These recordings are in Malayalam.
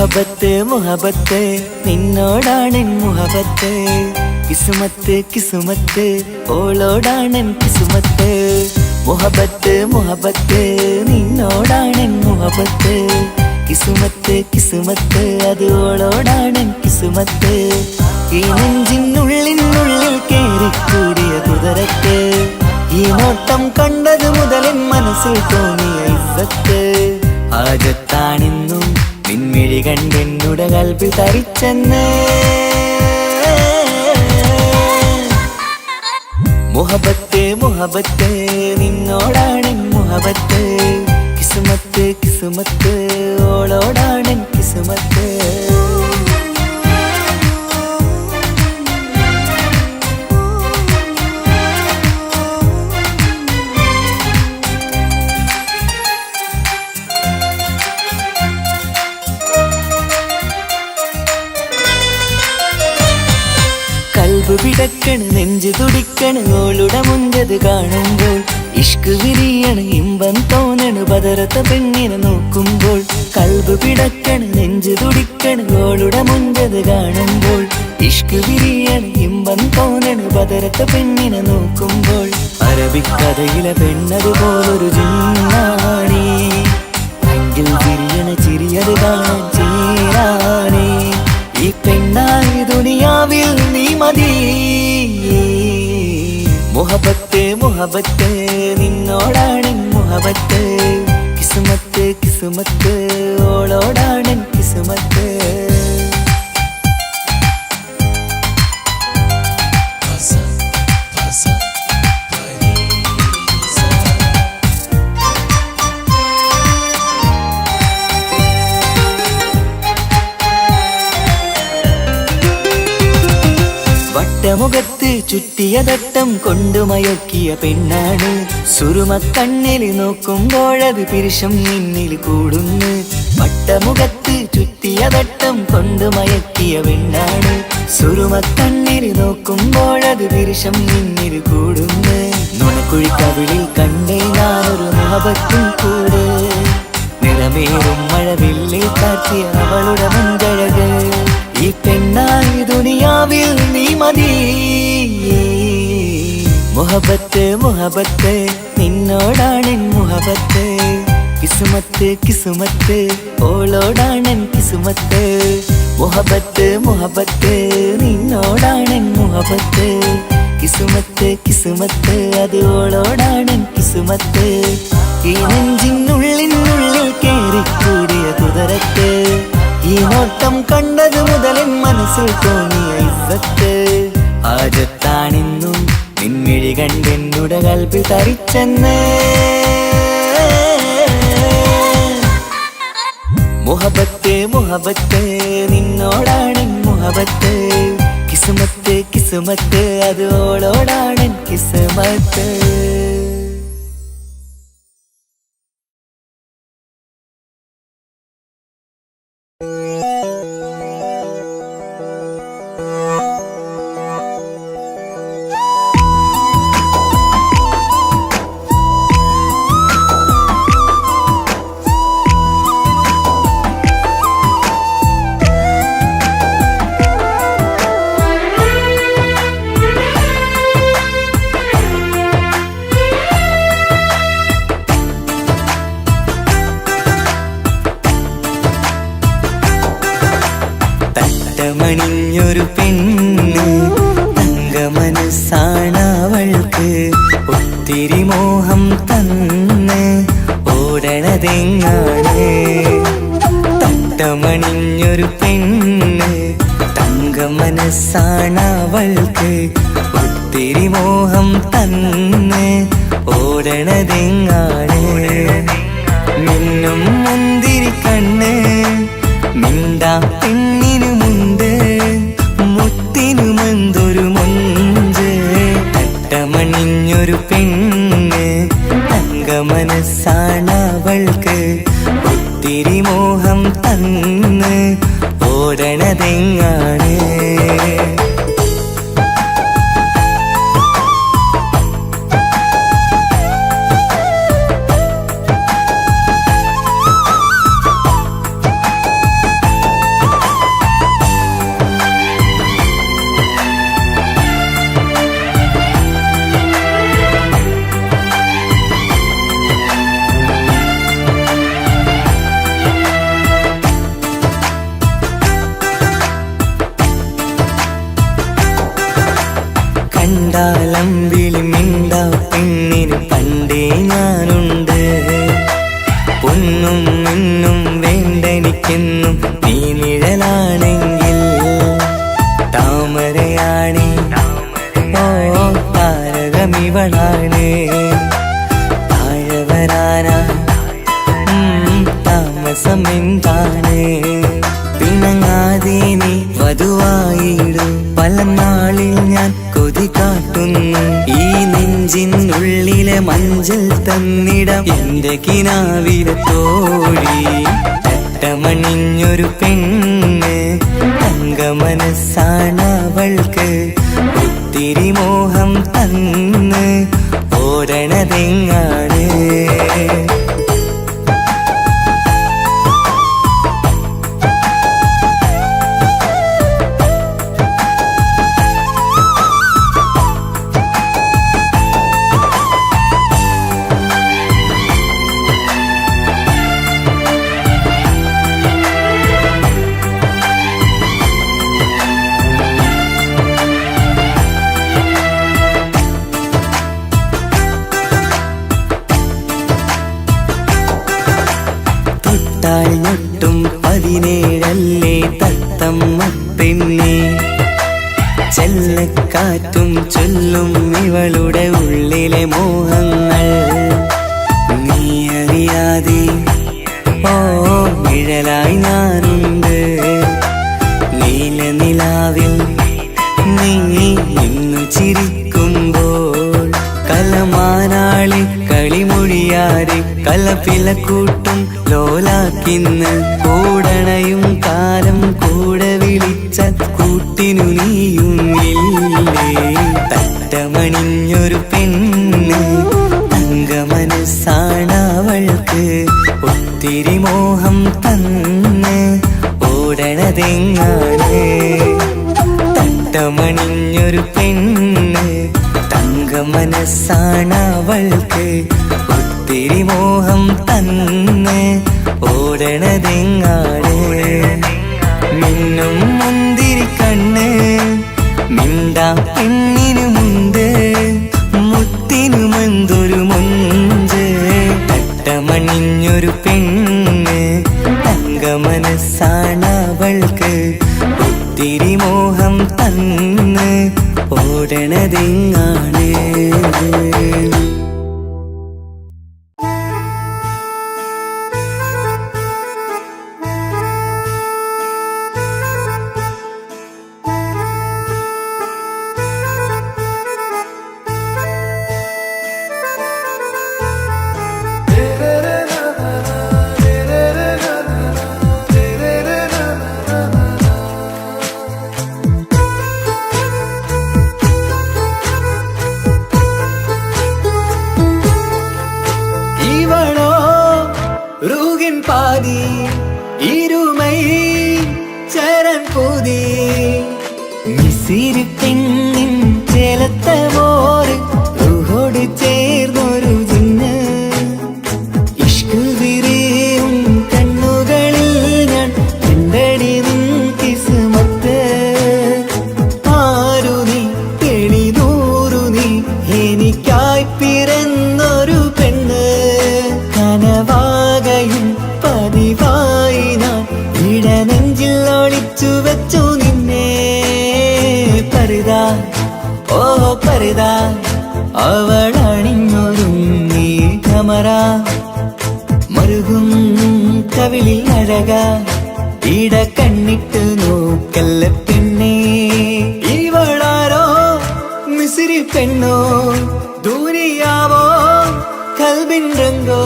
മുഹബത്ത് മുഹബത്ത് നിന്നോടാണെൻ മുഹബത്ത് കിസ്മത്ത് കിസ്മത്ത് ഓളോടാണെൻ കിസ്മത്ത് മുഹബത്ത് മുഹബത്ത് നിന്നോടാണെൻ മുഹബത്ത് കിസ്മത്ത് കിസ്മത്ത് അത് ഓളോടാണെൻ കിസ്മത്ത് ഈ നെഞ്ചിനുള്ളിനുള്ളിൽ കേറിക്കൂടിയ കുതിരത്ത് ഈ നോട്ടം കണ്ടത് മുതലൻ മനസ്സിൽ തോന്നിയ ഇസ്സത്ത് ആജത്താണെന്നും നിൻമിഴി കണ്ടെന്നുടെ കൽബിൽ തരിച്ചെന്ന് മുഹബത്ത് മുഹബത്ത് നിന്നോടാണെൻ മുഹബത്ത് കിസ്മത്ത് കിസ്മത്ത് ഓളോടാണെൻ കിസ്മത്ത് കൽബ് പിടക്കണ് നെഞ്ചു തുടിക്കണ് ഓളുടെ മുഞ്ചത് കാണുമ്പോൾ ഇഷ്ക് വിരിയണ് ഇമ്പം തോന്നണ് ബദറത്ത പെണ്ണിനെ നോക്കുമ്പോൾ കൽബ് പിടക്കണ് നെഞ്ചു തുടിക്കണ് ഓളുടെ മുഞ്ചത് കാണുമ്പോൾ ഇഷ്ക് വിരിയണ് ഇമ്പം തോന്നണ് ബദറത്ത പെണ്ണിനെ നോക്കുമ്പോൾ അറബിക്കഥയിലെ പെണ്ണതുപോലൊരു ജിന്നാണി അങ്കിൽ വിരിയണ ചിരിയത് കാണാൻ ചേരാണി ഈ പെണ്ണായി ദുനിയാവിൽ നീ മതി മുഹബത്ത് മുഹബത്ത് നിന്നോടാണെൻ മുഹബത്ത് കിസ്മത്ത് കിസ്മത്ത് ഓളോടാണെൻ കിസ്മത്ത് വട്ടമുഖത്ത് ചുറ്റിയ തട്ടം കൊണ്ടു മയക്കിയ പെണ്ണാണ് സുറുമ കണ്ണിൽ നോക്കുമ്പോഴത് പിരിശം നിന്നിൽ കൂടുന്നു വട്ടമുഖത്ത് ചുറ്റിയ തട്ടം കൊണ്ടു മയക്കിയ പെണ്ണാണ് സുറുമ കണ്ണിൽ നോക്കുമ്പോഴത് പിരിശം നിന്നിൽ കൂടുന്നു നുണക്കുഴിക്കവിളിൽ കണ്ടേ ഞാനൊരു മുഹബത്തും കൂടെ നിറമേറും മഴവില്ലിൽ കാറ്റിയ അവളുടെ മുൻകഴക് ഈ പെണ്ണായി ദുനിയാവിൽ നീ മതി മുഹബത്ത് മുഹബത്ത് നിന്നോടാണെൻ മുഹബത്ത് കിസ്മത്ത് കിസ്മത്ത് ഓളോടാണെൻ കിസ്മത്ത് മുഹബത്ത് മുഹബത്ത് നിന്നോടാണെൻ മുഹബത്ത് കിസ്മത്ത് കിസ്മത്ത് അത് ഓളോടാണെൻ കിസ്മത്ത് ഈ നെഞ്ചിനുള്ളിനുള്ളിൽ കേറിക്കൂടിയ കുതിരത്ത് ഈ നോട്ടം കണ്ടത് മുതലൻ മനസ്സിൽ തോന്നിയ ഇസ്സത്ത് ആജത്താണെന്നും നിൻമിഴി കണ്ടെന്നുടെ കൽബിൽ തരിച്ചെന്ന് മുഹബത്ത് മുഹബത്ത് നിന്നോടാണെൻ മുഹബത്ത് കിസ്മത്ത് കിസ്മത്ത് അത് ഓളോടാണെൻ കിസ്മത്ത് മണിഞ്ഞൊരു പെണ്ണ് തങ്കമനസ്സാണവൾക്ക് ഒത്തിരി മോഹം തന്ന് ഓടണതെങ്ങാണ് തട്ടമണിഞ്ഞൊരു പെണ്ണ് തങ്കമനസ്സാണവൾക്ക് ഒത്തിരി മോഹം തന്ന് ഓടണതെങ്ങാണ് മിന്നും മുന്തിരി കണ്ണ് മിണ്ടാ പെണ്ണിനു മുണ്ട് മുത്തിനുമെന്തൊരു മൊഞ്ച് തട്ടമണിഞ്ഞൊരു പെണ്ണ് തങ്കമനസ്സാണവൾക്ക് ഒത്തിരി മോഹം തന്ന് ഓടണതെങ്ങാണ് നീ നിഴലാണെങ്കിൽ താമരയാണ് ഓ താരകമിവളാണ് താഴെ വരാനാ താമസം എന്താണ് പിണങ്ങാതെ നീ വധുവായിടും പല നാളിൽ ഞാൻ കൊതി കാട്ടുന്നു ഈ നെഞ്ചിനുള്ളിലെ മഞ്ചൽ തന്നിടം എന്റെ കിനാവിലെ തോഴി തട്ടമണിഞ്ഞൊരു പെണ്ണ് തങ്ക മനസ്സാണവൾക്ക് ഒത്തിരി മോഹം തന്ന് ഓടണതെങ്ങാണ് ഞൊട്ടും 17 തത്തമ്മ പെണ്ണെ ചെല്ലക്കാറ്റും ചൊല്ലും ഇവളുടെ ഉള്ളിലെ മോഹങ്ങൾ നീ അറിയാതെ ഓ നിഴലായി ഞാനുണ്ട് നീല നിലാവിൽ നീ ഇന്നു ചിരിക്കുമ്പോൾ കലമാനാളി കളിമൊഴിയാരെ കലപിലക്കൂട്ടും ലോലാക്കിന്ന് കൂടണയും കാലം കൂടെ വിളിച്ച കൂട്ടിനു നീയും ഇല്ലേ തട്ടമണിഞ്ഞൊരു പെണ്ണ് തങ്ക മനസ്സാണവൾക്ക് ഒത്തിരി മോഹം തന്ന് ഓടണതെങ്ങാണ് തട്ടമണിഞ്ഞൊരു പെണ്ണ് തങ്ക മനസ്സാണവൾക്ക് ഒത്തിരി മോഹം തന്ന് ഓടണതെങ്ങാണ് മിന്നും മുന്തിരി കണ്ണ് മിണ്ടാ പെണ്ണിനുമുണ്ട് മുത്തിനുമെന്തൊരു മുഞ്ച് തട്ടമണിഞ്ഞൊരു പെണ്ണ് തങ്ക മനസ്സാണവൾക്ക് ഒത്തിരി മോഹം തന്ന് ഓടണതെങ്ങാണ് பாதி இருமை சரண் போதி மிசிறு பெண்ணின் செலத்த போரு റുഹോട് ചേർന്നൊരു ജിന്ന് ഇഷ്ക് വിരിയും കണ്ണുകളിൽ ഞാൻ കണ്ടടി നിൻ കിസ്മത്ത് ആരു നീ തെളിനൂറു നീ എനിക്കായി പിറന്നൊരു പെണ്ണ് കനവാകയും പതിവായി ഞാൻ ഇടനെഞ്ചിൽ ഒളിച്ചു വെച്ചു നിന്നെ പരിതാ ഓ പരിതാ അവളണിഞ്ഞൊരുങ്ങി കമറ മറുകും കവിളിൽ അഴക ഇട കണ്ണിട്ട് നോക്കല്ല പെണ്ണേ ഇവളാരോ മിസിരി പെണ്ണോ ദൂരിയാവോ കൽബിൻ രംഗോ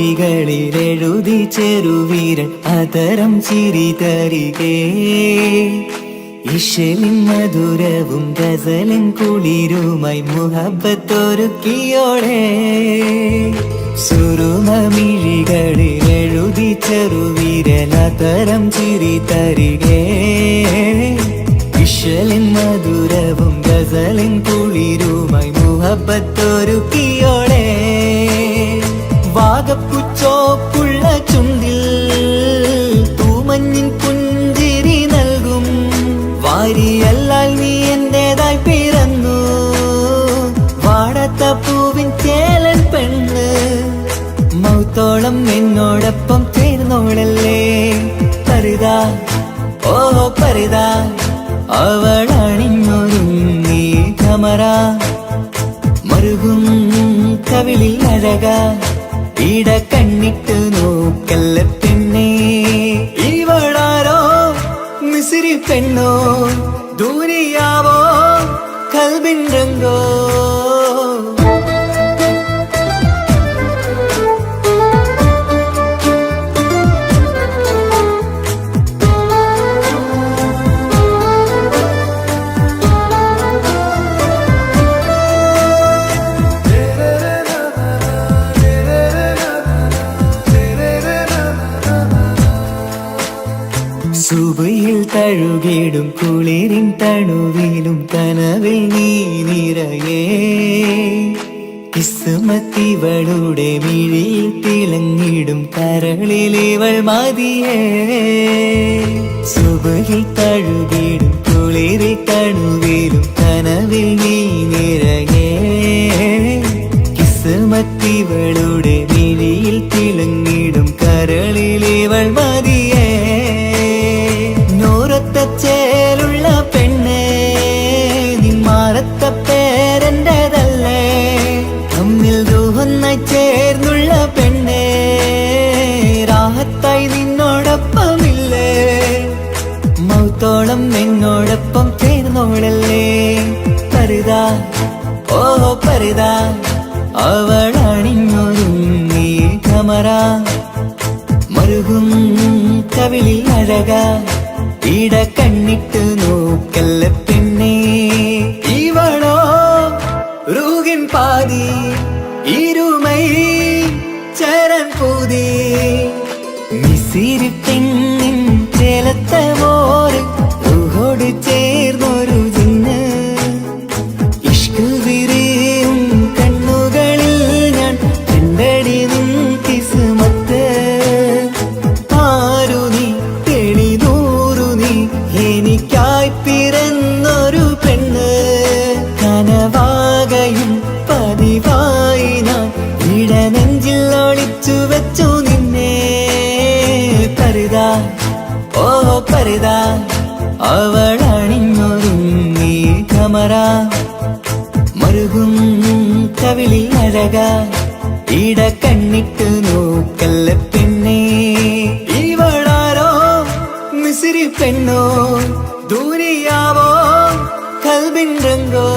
സുരുമമിഴികളിലെഴുതി ചെറുവീരൻ അതരം ചിരി തരികേ ഇശലിൻ മധുരവും ഗസലൻ കുളിരുമായി മുഹബത്തൊരുക്കിയോടെ സുരുമമിഴികളിലെഴുതി ചെറുവീരൻ അതരം ചിരി തരികേ ഇശലിൻ മധുരവും ഗസലിൻ കുളിരുമായി മുഹബത്തൊരുക്കിയോളെ വാഗപ്പുച്ചോപ്പുള്ള ചുണ്ടിൽ തൂമഞ്ഞിൻ പുഞ്ചിരി നൽകും വാരിയല്ലാൽ നീ എന്റേതായി പിറന്നു വാടാത്ത പൂവിൻ ചേലൻ പെണ്ണ് മൗത്തോളം എന്നോടൊപ്പം ചേർന്നോളല്ലേ പരിതാ ഓ പരിതാ അവളണിഞ്ഞൊരുങ്ങി കമറ മറുകും കവിളിൽ അഴക ഇട കണ്ണിട്ട് നോക്കല്ല പെണ്ണേ ഇവളാരോ മിസിരി പെണ്ണോ ദൂരിയാവോ കൽബിൻ രംഗോ സുബയിൽ തഴുകിടും കുളിരിൻ തണുവിലും കനവിൽ നീ നിറയേ കിസ്മത്തിവളുടെ മിഴിയിൽ തിളങ്ങിടും കരളിലിവൾ മതിയേ സുബയിൽ തഴുകിടും കുളിരിൽ തണുവിലും കനവിൽ നീ നിറയേ കിസ്മത്തിവളുടെ മിഴിയിൽ തിളങ്ങിടും കരളിലിവൾ മതിയേ ചേലുള്ള പെണ്ണേ നിന്മാറത്ത പേരെന്റേതല്ലേ തമ്മിൽ രൂഹൊന്നായി ചേർന്നുള്ള പെണ്ണേ രാഹത്തായി നിന്നോടൊപ്പമില്ലേ മൗത്തോളം എന്നോടൊപ്പം ചേർന്നോളല്ലേ പരിതാ ഓ പരിതാ അവളണിഞ്ഞൊരുങ്ങി കമറ മറുകും കവിളിൽ അഴക ഇട കണ്ണിട്ട് നോക്കല്ല പെണ്ണേ ഇവളോ റൂഹിൻ പാതി ഇരുമൈ ചരൻ പൂതി മിസിരി പെണ്ണിൻ ചേലത്തെ മോര് റൂഹോട് ചേർന്നൊരു ജിന്ന് ഇഷ്ക് വിരിയും കണ്ണുകളിൽ ഞാൻ കണ്ടടി നിൻ കിസ്മത്ത് ആരു നീ എനിക്കായി പിറന്നൊരു പെണ്ണ് കനവാകയും പതിവായി ഞാൻ ഇടനെഞ്ചിൽ ഒളിച്ചു വെച്ചു നിന്നെ പരിതാ ഓ പരിതാ അവളണിഞ്ഞൊരുങ്ങി കമറ മറുകും കവിളിൽ അഴക ഇട കണ്ണിട്ട് നോക്കല്ല പെണ്ണേ ഇവളാരോ മിസിരി പെണ്ണോ ദൂരിയാവോ കൽബിൻ രംഗോ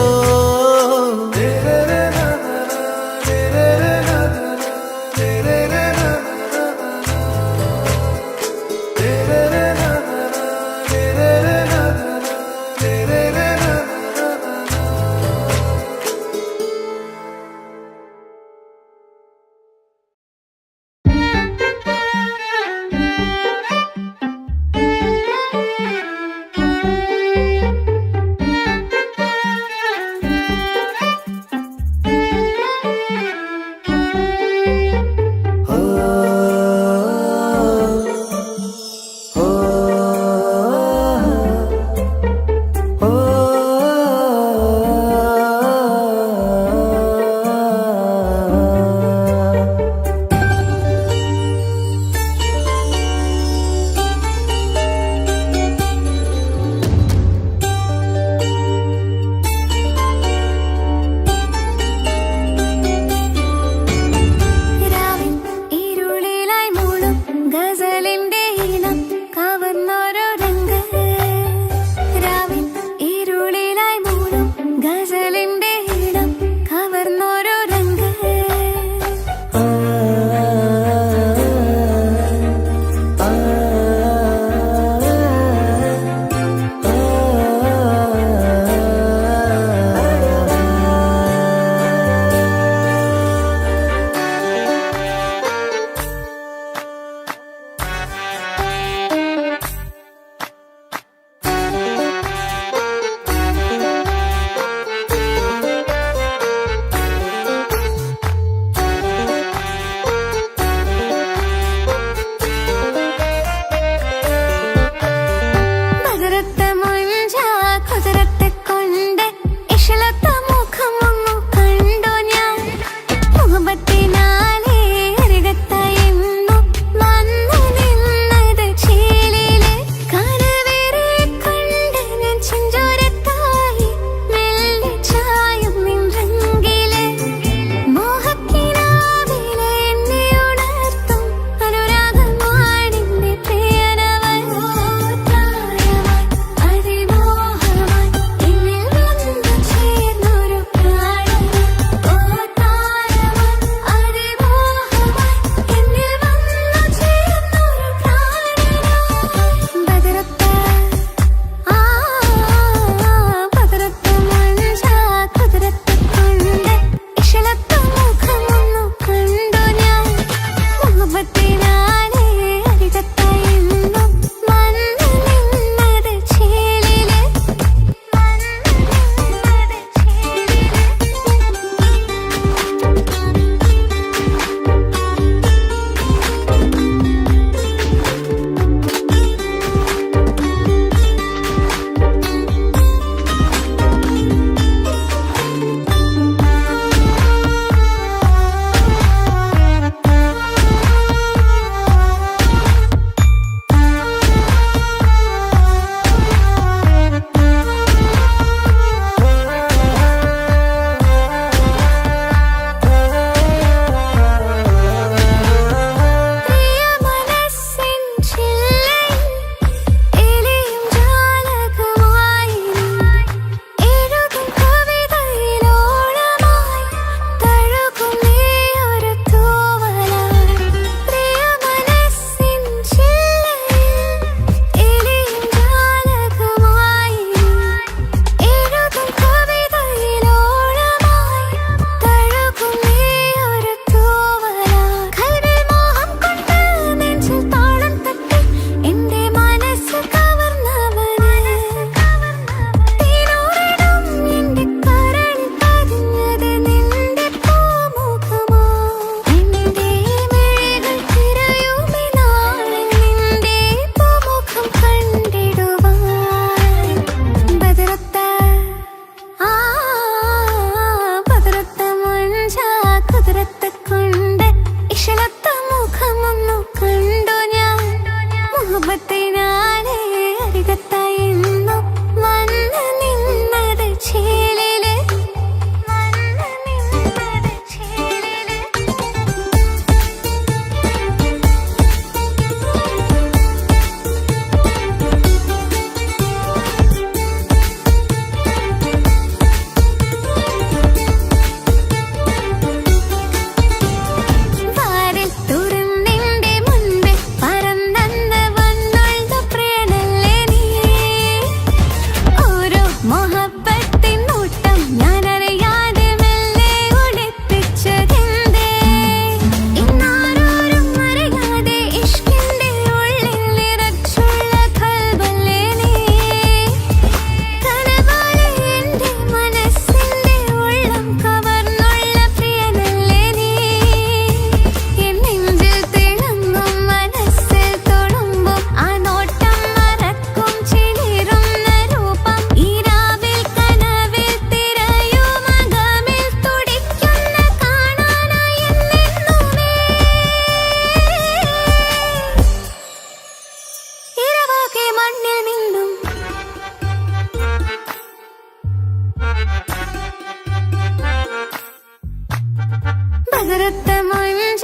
ബദറത്തെ മൊഞ്ച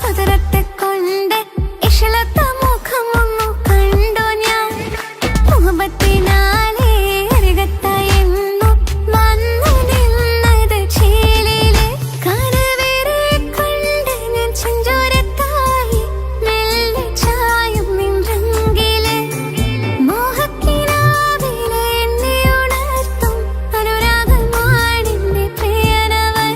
കുതിരത്തെ കൊണ്ട് ഇഷലത്ത മുഖമൊന്നു കണ്ടു ഞാൻ മുഹബത്തിനാലേ അരികത്തായെന്നു വന്നു നിന്നത് ചേലിലെ കനവേറെ കൊണ്ട് ഞാൻ ചെഞ്ചോരത്തായി മെല്ലെ ചായും നിൻറങ്കിലെ മോഹക്കിനാവിലെ എന്നെ ഉണർത്തും അനുരാഗമാണെന്റെ പ്രിയനവൻ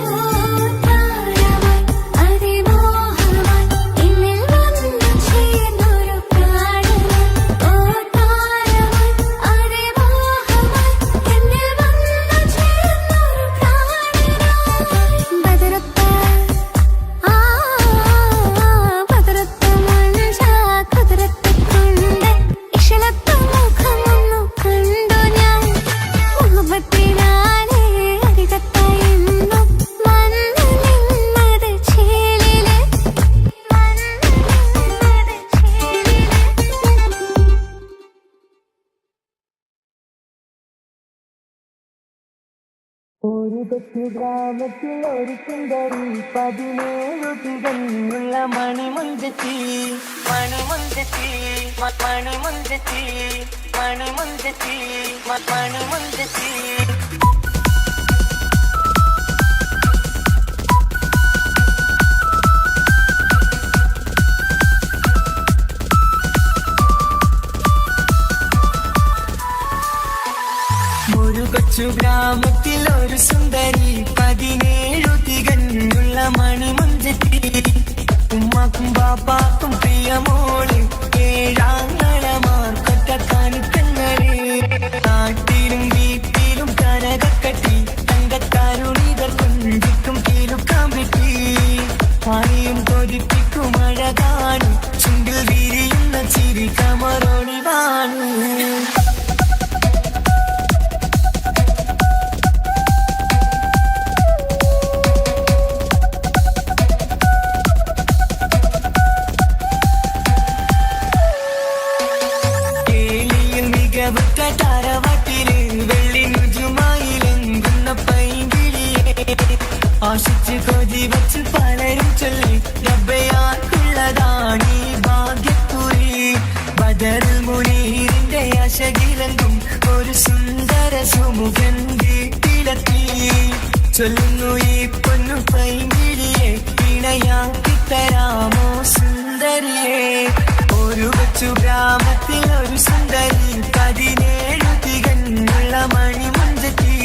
ഒരു കൊച്ചു ഗ്രാമത്തിൽ ഒരു സുന്ദരി 17 തികഞ്ഞുള്ള മണിമുഞ്ചത്തി മണിമുഞ്ചത്തി മണിമുഞ്ചത്തി മണിമുഞ്ചത്തി മണിമുഞ്ചത്തി കൊച്ചു ഗ്രാമത്തിൽ ഒരു സുന്ദരി 17 തികഞ്ഞുള്ള മണിമുഞ്ചത്തി ഉമ്മാക്കും ബാപ്പാക്കും പ്രിയമോള് ഏഴാങ്ങളമാർ കൊറ്റക്കാനിത്തങ്ങള് നാട്ടിലും വീട്ടിലും കനകക്കട്ടി തങ്കത്താരുണികൾ കൊഞ്ചിക്കും കീലുക്കാൻ പറ്റി പാനിയും കൊതിപ്പിക്കും അഴകാണ് ചുണ്ടിൽ വിരിയുന്ന ചിരി കമറൊളിവാണ് താരവാട്ടില് വെള്ളി നുജുമായിലെങ്കുന്ന പൈങ്കിളിയെ ആശിച്ച് കൊതി വച്ച് പലരും ചൊല്ലി റബ്ബയാർക്കുള്ളതാണീ ഭാഗ്യക്കുറി ബദറുൽ മുനീറിന്റെ ആശകിലെങ്കും ഒരു സുന്ദര സുമുഖൻ വീട്ടിലെത്തി ചൊല്ലുന്നു ഈ പൊന്നു പൈങ്കിളിയെ ഇണയാക്കി തരാമോ സുന്ദരിയെ ഒരു കൊച്ചു ഗ്രാമത്തിൽ ഒരു സുന്ദരി 17 തികഞ്ഞുള്ള മണിമുഞ്ചത്തി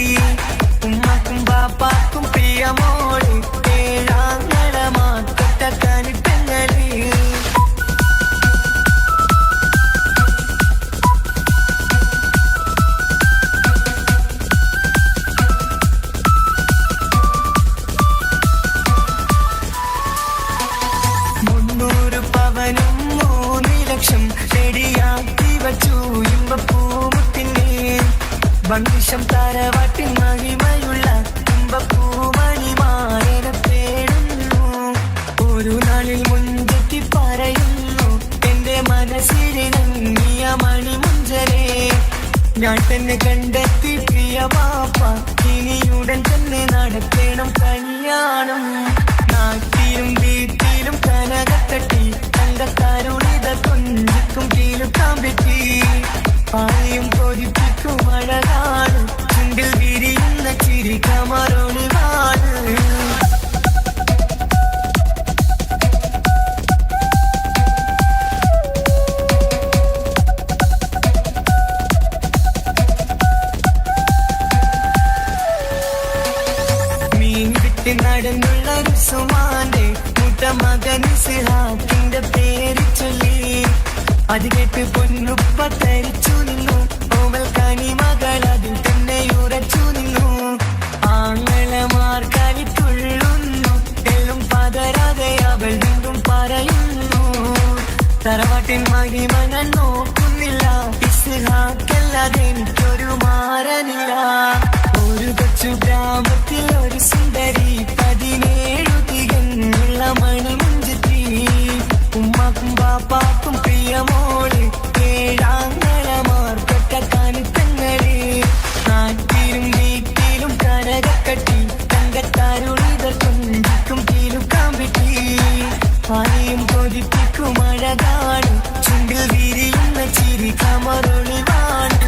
ഉമ്മാക്കും ബാപ്പാക്കും പ്രിയമോള് ഏഴാങ്ങളമാർ കൊറ്റക്കാനിത്തങ്ങള് വണ്ടിഷം താരവാട്ടിൻ മഹിമയുള്ള തുമ്പപ്പൂമണിമാരെ തേടുന്നു ഒരു നാളിൽ മുൻപെത്തി പറയുന്നു എന്റെ മനസ്സിലിണങ്ങിയ മണിമുഞ്ചരെ ഞാൻ തന്നെ കണ്ടെത്തി പ്രിയ പാപ്പ ഇനിയുടൻ തന്നെ നടക്കണം കല്യാണം നാട്ടിലും വീട്ടിലും കനകത്തട്ടി തങ്കത്താരുണിത കൊഞ്ചിക്കും കീലുക്കാൻ പറ്റി പായും കൊതിപ്പിക്കും അഴകാണ് ചുണ്ടിൽ വിരിയുന്ന ചിരി കമറൊളിവാണ് മീൻ വിട്ട് നടന്നുള്ള റുസുമാന്റെ മുട്ട മകൻ സിഹാക്കിന്റെ പേര് ചൊല്ലി അത് കേട്ട് പൊന്നുപ്പ തരിച്ചു നിന്നു ഓമൽ കനി മകൾ അതിൽ തന്നെ ഉറച്ചു നിന്നു ആങ്ങളമാർ കളിത്തുള്ളുന്നു എല്ലും പതരാതെ അവൾ വീണ്ടും പറയുന്നു തറവാട്ടിൻ മഹിമ ഞാൻ നോക്കുന്നില്ല ഇസ്ഹാക്കല്ലാതെ എനിക്കൊരു മാറനില്ല ഒരു കൊച്ചു ഗ്രാമത്തിൽ ഒരു സുന്ദരി 17 തികഞ്ഞുള്ള മണിമുഞ്ചത്തി ഉമ്മാക്കും ബാപ്പാക്കും പ്രിയമോള് ഏഴാങ്ങളമാർ കൊറ്റക്കാനിത്തങ്ങള് നാട്ടിലും വീട്ടിലും ആരെയും കൊതിപ്പിക്കും അഴകാണ് ചുണ്ടിൽ വിരിയുന്ന ചിരി കമറൊളിവാണ്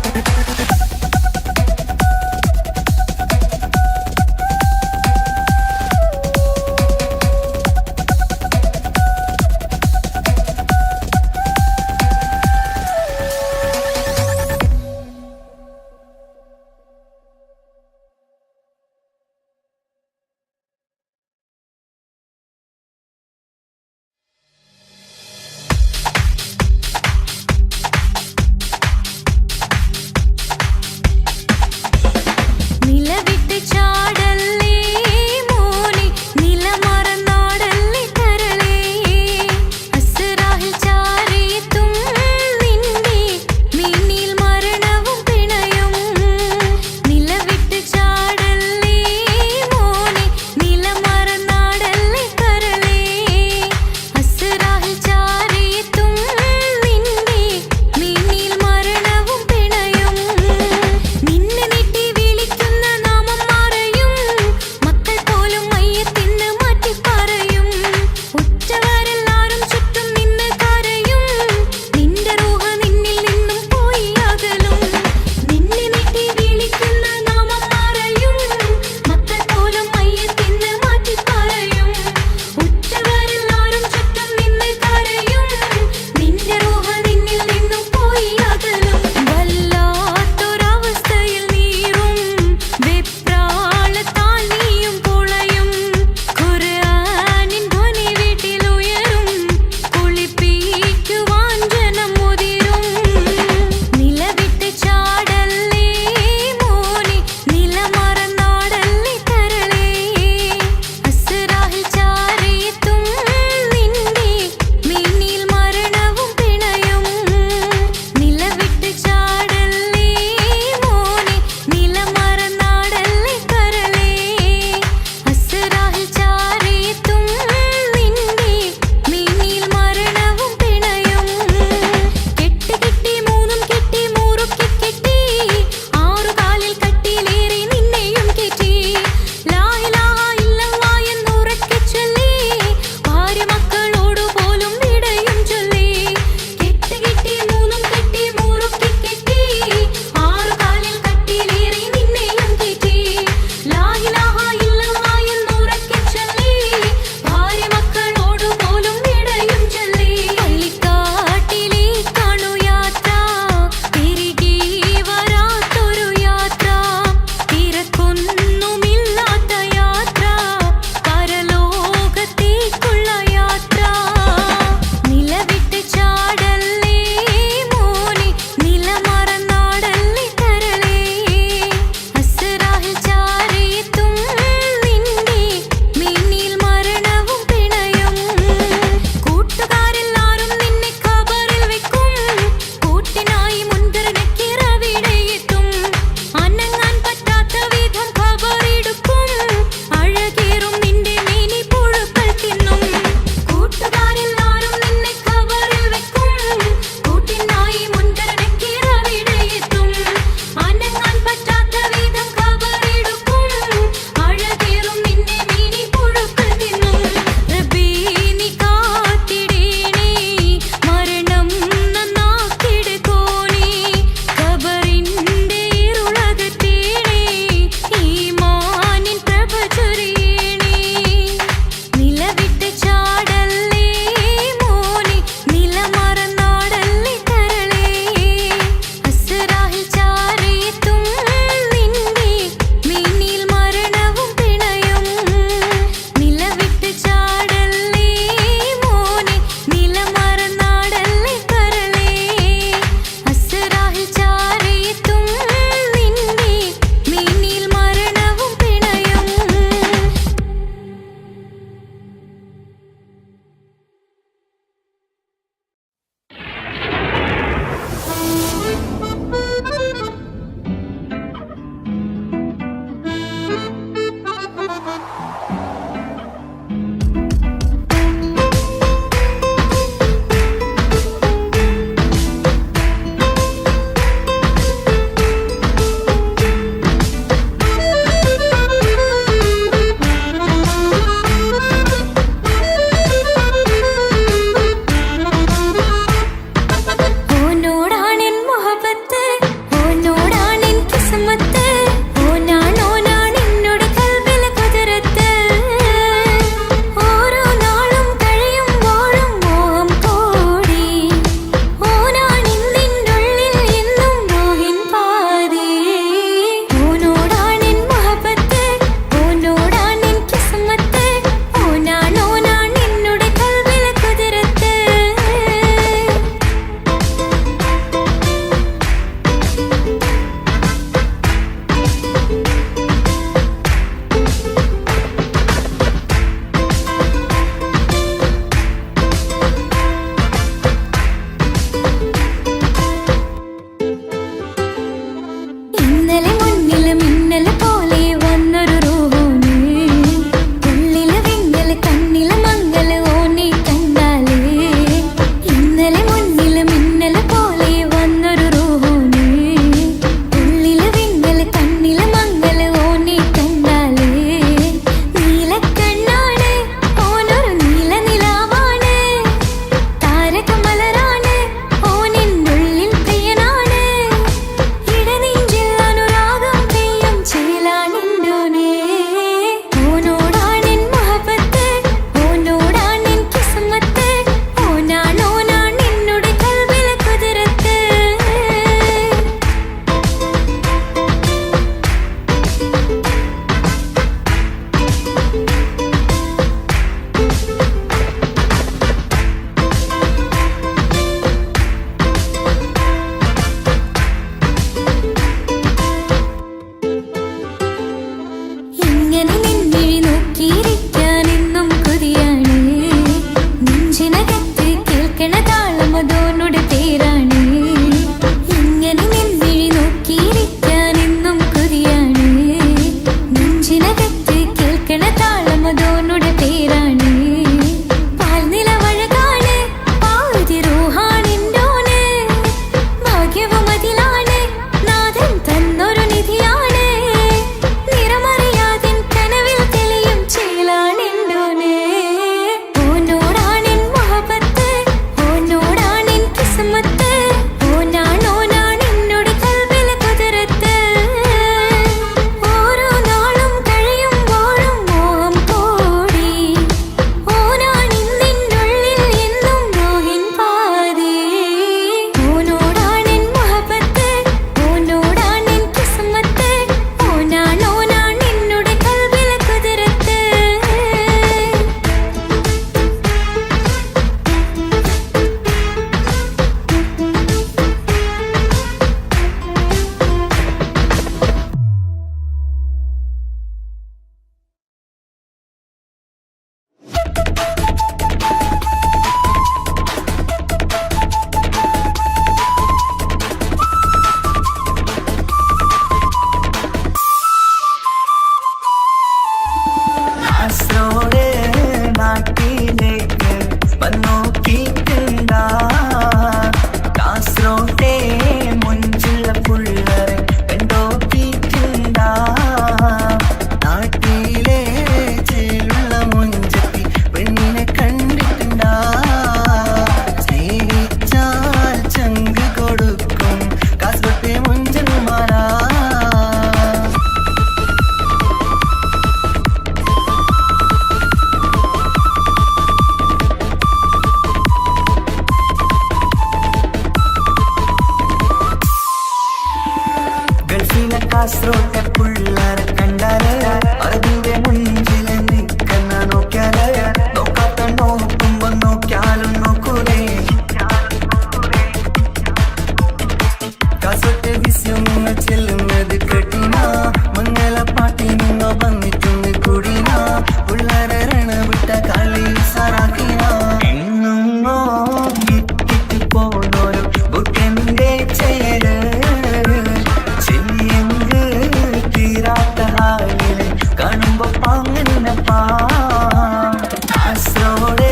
കാസർഗോഡ്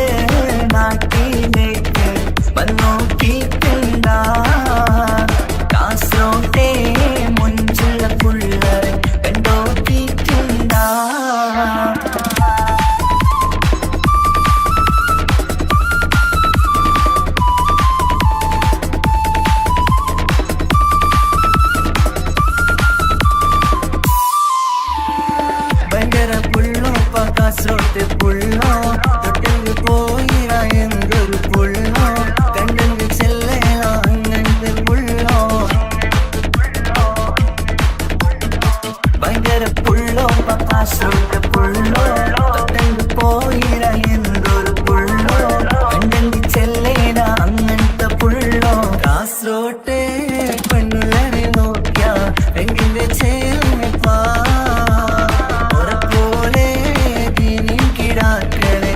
നാട്ടിലേക്ക് വന്നോക്കിട്ടുണ്ടാ കാസർഗോട്ടെ മുഞ്ചുള്ള പുള്ളരെ കണ്ടോക്കിട്ടുണ്ടാ ഭയങ്കര പുള്ളോ കാസർഗോട്ട് പുള്ളോ തൊട്ടെങ്കിൽ പോയിറ എന്തൊരു പുള്ളോ കണ്ടെങ്കിൽ ചെല്ലല അങ്ങനത്തെ പുള്ളോ ഭയങ്കര പുള്ളോ കാസർഗോട്ട് പുള്ളോ തൊട്ടെങ്കിൽ പോയിറ എന്തൊരു പുള്ളോ കണ്ടെങ്കിൽ ചെല്ലല അങ്ങനത്തെ പുള്ളോ കാസർഗോട്ടെ പെണ്ണുള്ളരെ നോക്കിയ എങ്കിലെ ചേർന്നിപ്പാ പോലെ ദീനിൻ കിടാക്കളെ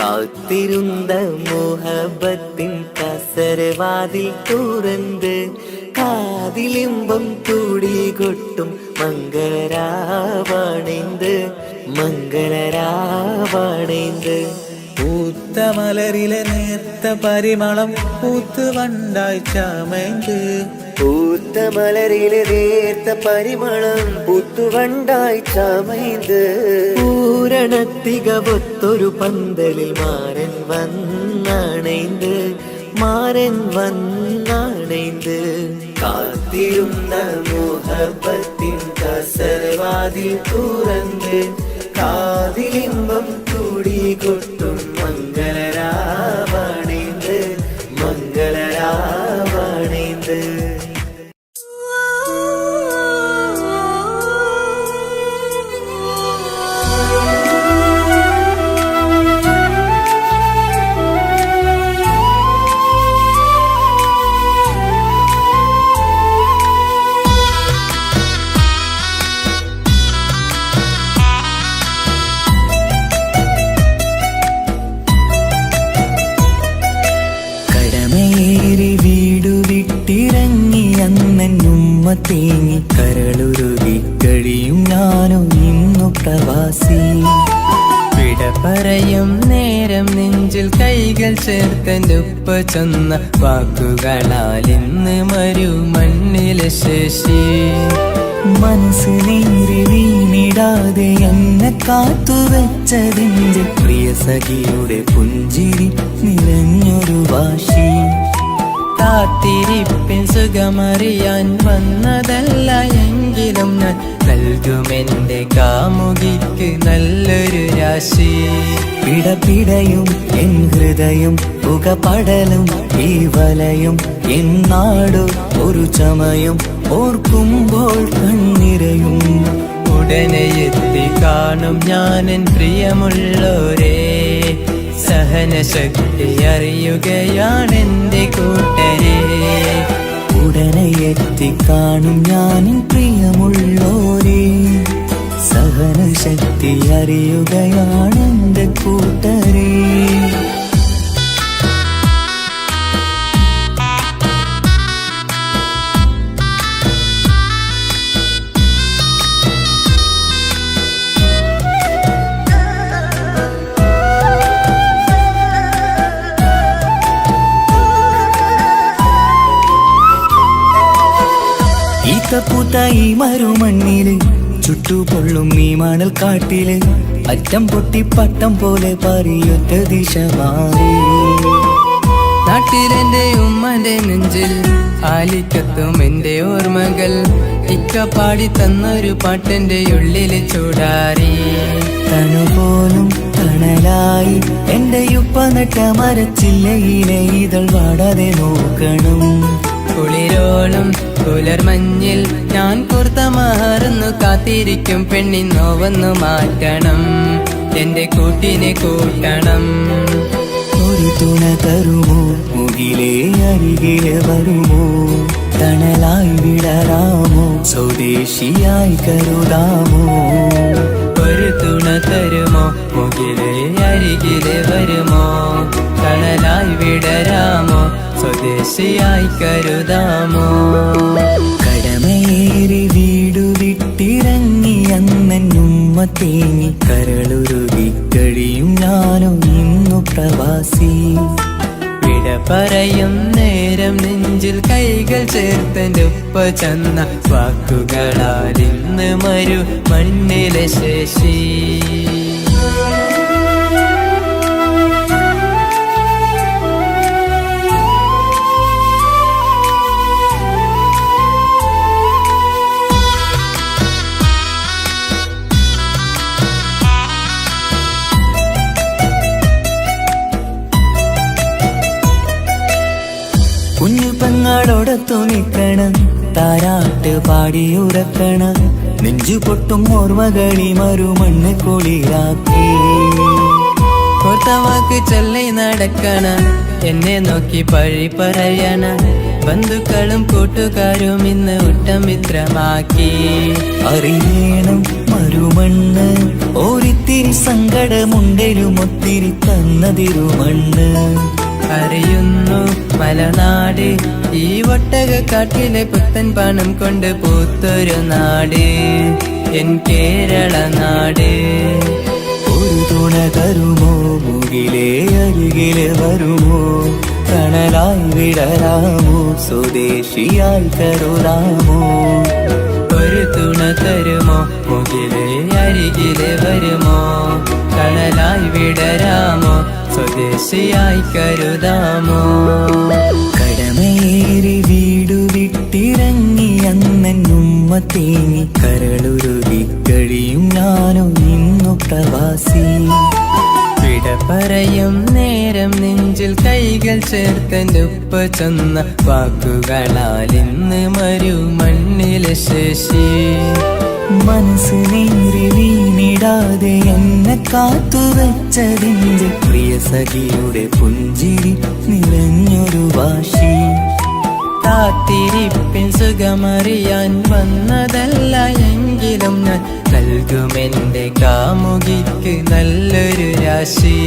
കാത്തിരുന്ന മോഹബത്തിൻ കസരവാതിൽ തുറന്ന് കാതിലിമ്പം കൂടി കൊട്ടും മംഗളരാവണൈந்து മംഗളരാവണൈந்து പൂത്ത മലരിലെ നേർത്ത പരിമളം പൂത്ത് വണ്ടായി ചമൈந்து പൂത്ത മലരിലെ നേർത്ത പരിമളം പൂത്തുവണ്ടായി ചമൈந்து പൂരണത്തികവൊത്തൊരു പന്തലിൽ മാരൻ വന്നണൈந்து മാരൻ വന്നണൈந்து കാത്തിരുന്ന മോഹബത്തിൻ കസരവാതിൽ തുറന്ന് കാതിലിമ്പം കൂടി കൊട്ടും മംഗളരാവണൈந்து മംഗളരാവണൈந்து തേങ്ങി കരളുരുകി കഴിയും ഞാനും ഇന്നു പ്രവാസി. വിട പറയും നേരം നെഞ്ചിൽ കൈകൾ ചേർത്തെന്റെ ഉപ്പ ചെന്ന വാക്കുകളാൽ ഇന്ന് മരുമണ്ണിലെ ശേഷി. മനസ്സ് നീരി വീണിടാതെ എന്നെ കാത്തുവെച്ചതിന്റെ പ്രിയ സഖിയുടെ പുഞ്ചിരി നിറഞ്ഞൊരു വാശി. കാത്തിരിപ്പിൻ സുഖമറിയാൻ വന്നതല്ല എങ്കിലും ഞാൻ നൽകുമെന്റെ കാമുകിക്ക് നല്ലൊരു രാശി. പിടപിടയും എൻ ഹൃദയം പുകപടലും ഈ വലയും എന്നാടു ഒരു ചമയും ഓർക്കുമ്പോൾ കണ്ണിരയും. ഉടനെ എത്തി കാണും ഞാനെൻ പ്രിയമുള്ളോരേ, സഹനശക്തി അറിയുകയാണെന്റെ കൂട്ടരെ. ഉടനെ എത്തി കാണും ഞാനിൻ പ്രിയമുള്ളോരേ, സഹനശക്തി അറിയുകയാണെന്റെ കൂട്ടരെ. പൂത്ത ഈ മരുമണ്ണില് ചുട്ടുപൊള്ളും ഈ മണൽ കാട്ടില് അറ്റം പൊട്ടി പട്ടം പോലെ പറയൊറ്റ ദിശ മാറി. നാട്ടിലെന്റെ ഉമ്മന്റെ നെഞ്ചിൽ ആലിക്കത്തും എന്റെ ഓർമ്മകൾ ഇക്ക പാടി തന്നൊരു പാട്ടെന്റെ ഉള്ളില് ചൂടാറി. തണുപോലും തണലായി എന്റെ ഉപ്പ നട്ട മരച്ചില്ലയിലെ ഇതൾ വാടാതെ നോക്കണം. കുളിരോളം പുലർമഞ്ഞിൽ ഞാൻ കുർത്ത മാറുന്നു കാത്തിരിക്കും പെണ്ണിന്നോവന്നു മാറ്റണം, എന്റെ കൂട്ടിനെ കൂട്ടണം. ഒരു തുണ തരുമോ മുകിലേ അരികിലെ വരുമോ, തണലായി വിടരാമോ സ്വദേശിയായി കരുതാമോ. ഒരു തുണ തരുമോ മുകിലേ അരികിലെ വരുമോ, തണലായി വിടരാമോ സ്വദേശിയായി കരുതാമോ. കടമേറി വീടു വിട്ടിറങ്ങി അന്നുമ്മ തേങ്ങി കരളുരുകി കഴിയും ഞാനും ഇന്നു പ്രവാസി. വിട പറയും നേരം നെഞ്ചിൽ കൈകൾ ചേർത്തെന്റെ ഉപ്പ ചെന്ന വാക്കുകളാൽ ഇന്ന് മരുമണ്ണിലെ ശേഷി. കുഞ്ഞു പെങ്ങളോടൊത്തു നിൽക്കണം, താരാട്ട് പാടിയുറക്കണം, നെഞ്ചു പൊട്ടും ഓർമ്മകളി മരുമണ്ണ് കുളിരാക്കി. കൊത്തവാക്ക് ചൊല്ലി നടക്കണ, എന്നെ നോക്കി പഴി പറയണ, ബന്ധുക്കളും കൂട്ടുകാരും ഇന്ന് ഉട്ടമിത്രമാക്കി. അറിയണം മരുമണ്ണ് ഓരിത്തിരി സങ്കടമുണ്ടേലും ഒത്തിരി തന്നതിരുമണ്ണ്. അറിയുന്നു മലനാട് ഈ ഒട്ടകക്കാട്ടിലെ പുത്തൻ പണം കൊണ്ട് പൂത്തൊരു നാട് എൻ കേരള നാട്. ഒരു തുണ തരുമോ, മുകിലേ അരികിലെ വരുമോ, കണലായി വിടരാമോ, സ്വദേശിയായി കരുതാമോ. ഒരു തുണ തരുമോ, മുകിലേ അരികിലെ വരുമോ, കണലായി വിടരാമോ, സ്വദേശിയായി കരുതാമോ. കടമേറി വീടു വിട്ടിറങ്ങി അന്നുമ്മ തേങ്ങി കരളുരുകി കഴിയും ഞാനോ ഇന്നു പ്രവാസി. വിട പറയും നേരം നെഞ്ചിൽ കൈകൾ ചേർത്തെന്റെ ഉപ്പ ചെന്ന വാക്കുകളാൽ ഇന്ന് മരുമണ്ണിലെ ശേഷി. മനസ്സ് നേരി വീണിടാതെ എന്നെ കാത്തുവെച്ചതിന്റെ പ്രിയ സഖിയുടെ പുഞ്ചിരി നിറഞ്ഞൊരു വാശി. കാത്തിരിപ്പിൻ സുഖമറിയാൻ വന്നതല്ല എങ്കിലും ഞാൻ നൽകുമെന്റെ കാമുകിക്ക് നല്ലൊരു രാശി.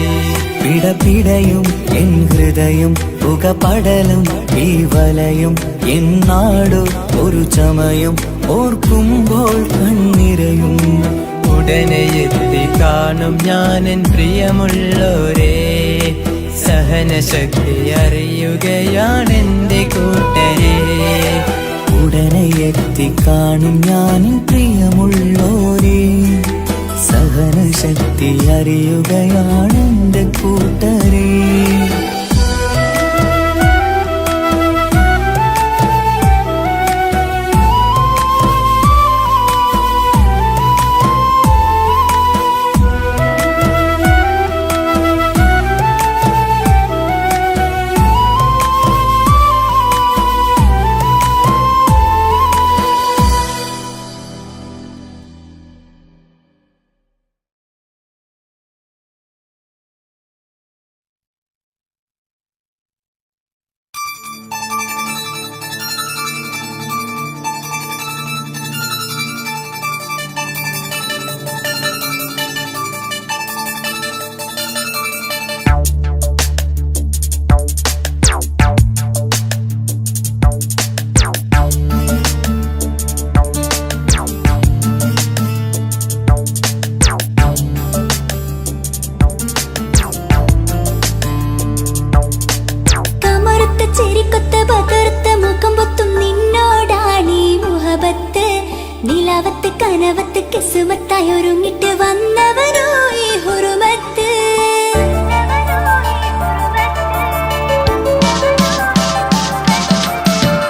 പിടപിടയും എൻ ഹൃദയം പുകപടലും ഈ വലയും എന്നാടോ ഒരു ചമയം ഓർക്കുമ്പോൾ കണ്ണിരയും. ഉടനെ എത്തി കാണും ഞാനെൻ പ്രിയമുള്ളോരേ, സഹനശക്തി അറിയുകയാണെന്റെ കൂട്ടരെ. ഉടനെ എത്തിക്കാണും ഞാൻ പ്രിയമുള്ളോരേ, സഹനശക്തി അറിയുകയാണെന്റെ കൂട്ടരേ. നിലാവത്ത് കനവത്ത് കിസുമത്തായി ഒരുങ്ങിട്ട് വന്നവനോ ഈ ഹുറുമത്ത്.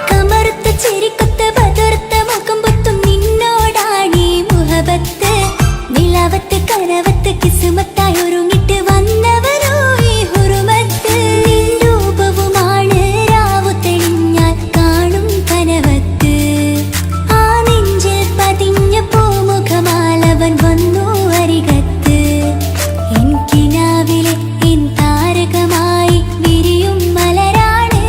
കമറുത്ത ചെരിക്കൊത്ത് ബദർത്ത മുഖം പൊത്തും നിന്നോടാണീ മുഹബത്ത്. നിലാവത്ത് കനവത്ത് കിസുമത്തായി ഒരുങ്ങിട്ട് വന്നവനോ ഈ ഹുറുമത്ത്. നിൻ രൂപവുമാണ് രാവു തെളിഞ്ഞാൽ കാണും കനവത്ത്. ആ നെഞ്ചിൽ പതിഞ്ഞ പൂമുഖമാലവൻ വന്നു അരികത്ത്. എൻ കിനാവിലെ എൻ താരകമായി വിരിയും മലരാണ്.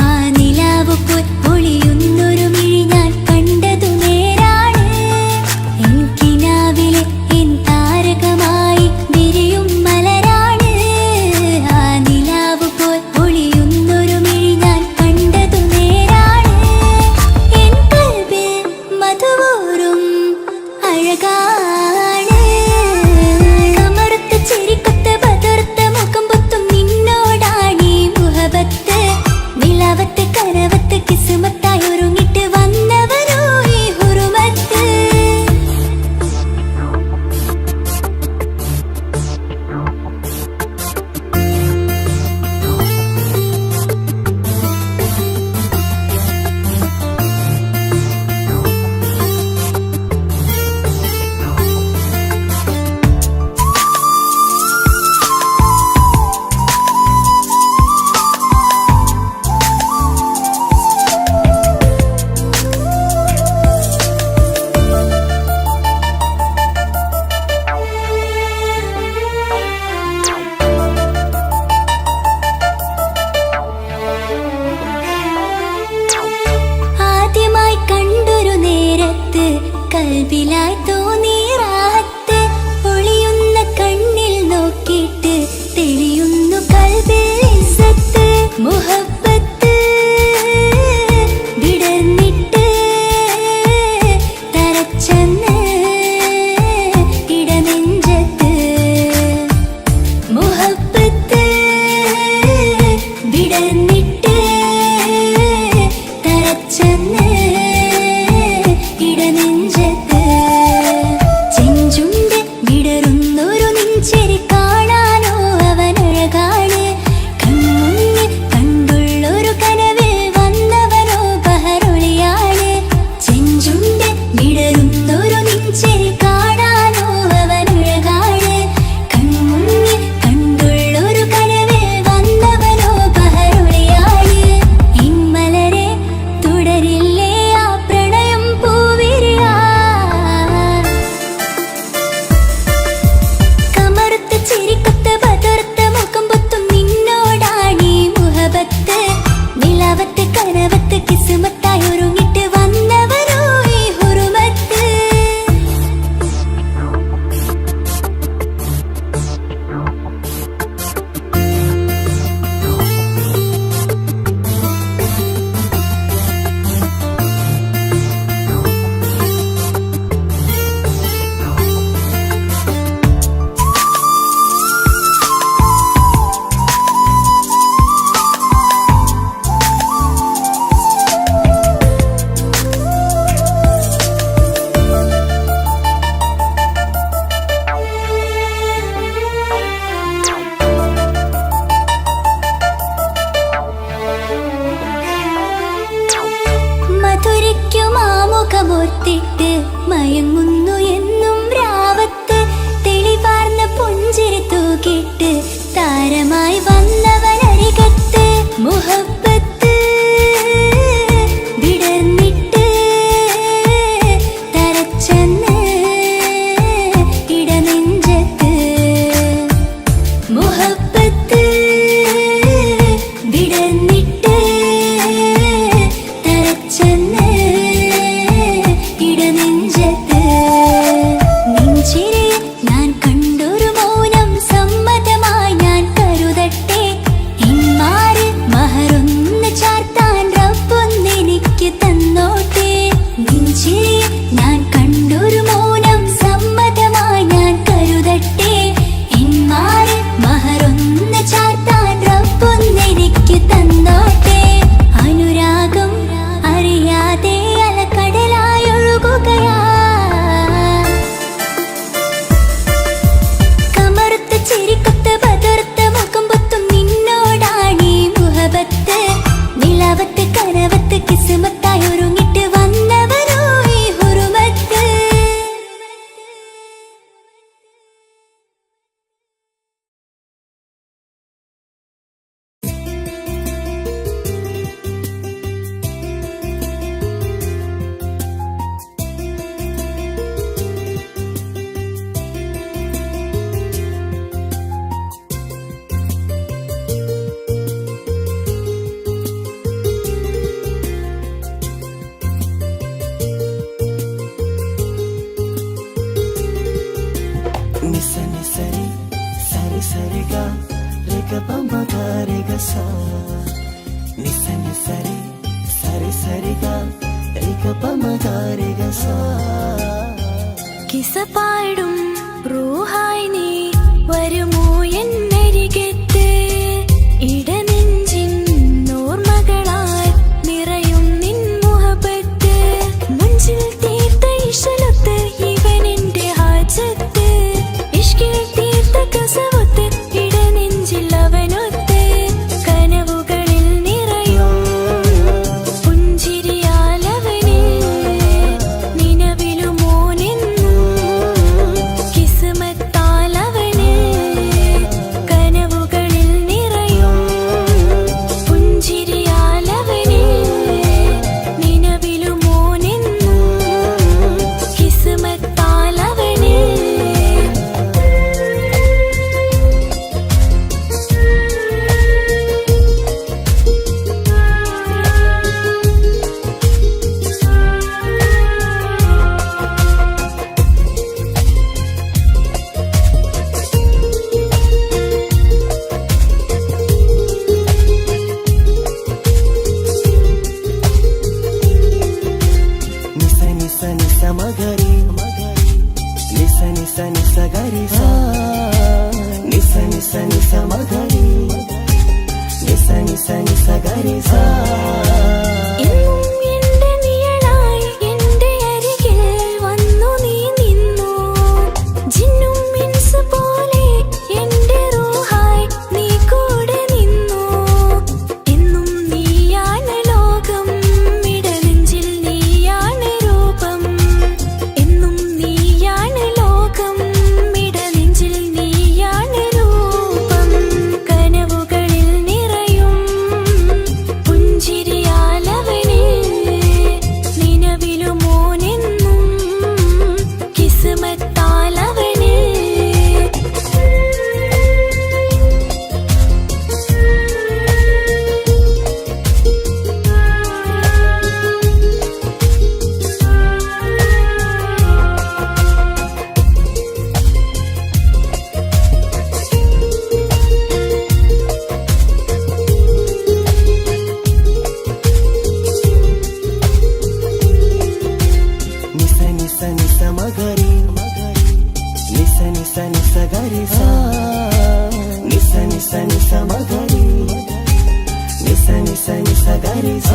ആ നിലാവ് പോൽ ഒളിയുന്നൊരു മിഴി ഞാൻ കണ്ടതു നേരാണ്. എൻ കിനാവിലെ എൻ താരകമായി വിരിയും കേട്ട് താരമായി വന്നവനരികത്ത് മുഹബത്ത് വിടർന്നിട്ട് തരച്ചെന്ന് ഇടനെഞ്ചത്ത് മുഹബത്ത് വിടർന്നിട്ട് തരച്ചെന്ന് ഇടനെഞ്ചത്ത് നെഞ്ചിരെ ഞാൻ കണ്ടൊരു മൗനം സമ്മതമായി ഞാൻ കരുതട്ടെ എന്മാര് മഹറൊന്ന് ചാർത്താൻ റബ്ബൊന്നെനിക്ക് തന്നോട്ടെ നെഞ്ചിരെ ഞാൻ കണ്ടൊരു മൗനം സമ്മതമായി ഞാൻ കരുതട്ടെ എന്മാര് മഹറൊന്ന് ചാർത്താൻ റബ്ബൊന്നെനിക്ക് തന്നോട്ടെ അനുരാഗം അറിയാതെ അലക്കടലായി ഒഴുകുകയാ കമറുത്ത ചിരിക്കൊത്ത ബദർത്ത മുഖം പൊത്തും നിന്നോടാണീ മുഹബത്ത് നിലാവത്ത് കനവത്ത് കിസ്മത്തായി ഒരുങ്ങിട്ട് വന്നവരോ ഈ ഹുറുമത്ത് നിസ നിസരി സരി സരിഗ രഗ പമ ഗ സ നിസ നിസരി സരി സരിഗ രഗ പമ ഗ സ കിസ പാടും റൂഹായി നീ വരുമോ എന്നരികത്ത് ഇടനെഞ്ചിൻ ഓർമ്മകളാൽ നിറയും നിൻ മുഹബത്ത് മുഞ്ചിൽ തീർത്ത ഇശലത്ത് ഇവനെന്റെ ഹാജത്ത് ഇഷ്കിൽ തീർത്ത കസവത്ത് ഇടനെഞ്ചിൽ അവനൊത്ത് കനവുകളിൽ നിറയും പുഞ്ചിരിയാലവന് നിലവിലുമോനെന്നും കിസ്മത്താലവന് കനവുകളിൽ നിറയും പുഞ്ചിരിയാലവന് നിലവിലുമോനെന്നും കിസ്മത്താലവന് നിസ നിസ നിസ മഗരി നിസ നിസ നിസ ഗരി സ നിസ നിസ നിസ മഗരി നിസ നിസ നിസ ഗരി സ എന്നും എന്റെ നിഴലായി എന്റെ അരികിൽ വന്നു നീ നിന്നു ജിന്നും ഇൻസ് പോലെ എന്റെ റൂഹായി നീ കൂടെ നിന്നു എന്നും നീയാണ് ലോകം ഇടനെഞ്ചിൽ നീയാണ് രൂപം എന്നും നീയാണ് ലോകം ഇടനെഞ്ചിൽ നീയാണ് രൂപം കനവുകളിൽ നിറയും പുഞ്ചിരിയാലവന് നിലവിലുമോനെന്നും കിസ്മത്താലവന് നിസ നിസ നിസ മഗരി നിസ നിസ നിസ ഗരി സ നിസ നിസ നിസ മഗരി നിസ നിസ നിസ ഗരി സ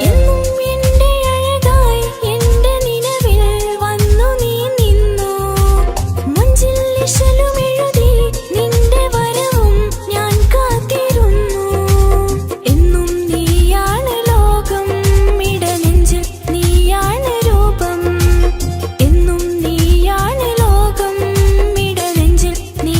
എന്നും എന്റെ അഴകായി എന്റെ നിലവിൽ വന്നു നീ നിന്നു മുഞ്ചിൽ ഇശലും എഴുതി നിന്റെ വരവും ഞാൻ കാത്തിരുന്നു എന്നും നീയാണ് ലോകം ഇടനെഞ്ചിൽ നീയാണ് രൂപം എന്നും നീയാണ് ലോകം ഇടനെഞ്ചിൽ നീ